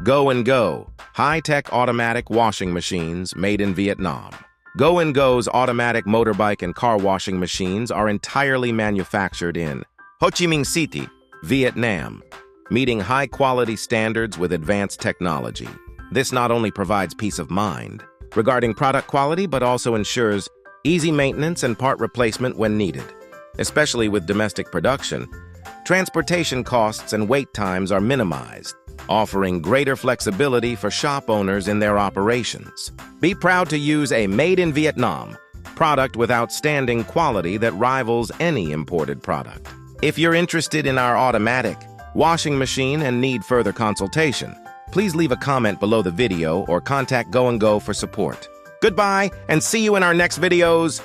Go&Go, high-tech automatic washing machines made in Vietnam. Go&Go's automatic motorbike and car washing machines are entirely manufactured in Ho Chi Minh City, Vietnam, meeting high-quality standards with advanced technology. This not only provides peace of mind regarding product quality, but also ensures easy maintenance and part replacement when needed. Especially with domestic production, transportation costs and wait times are minimized, offering greater flexibility for shop owners in their operations. Be proud to use a made-in-Vietnam product with outstanding quality that rivals any imported product. If you're interested in our automatic washing machine and need further consultation, please leave a comment below the video or contact Go&Go for support. Goodbye, and see you in our next videos.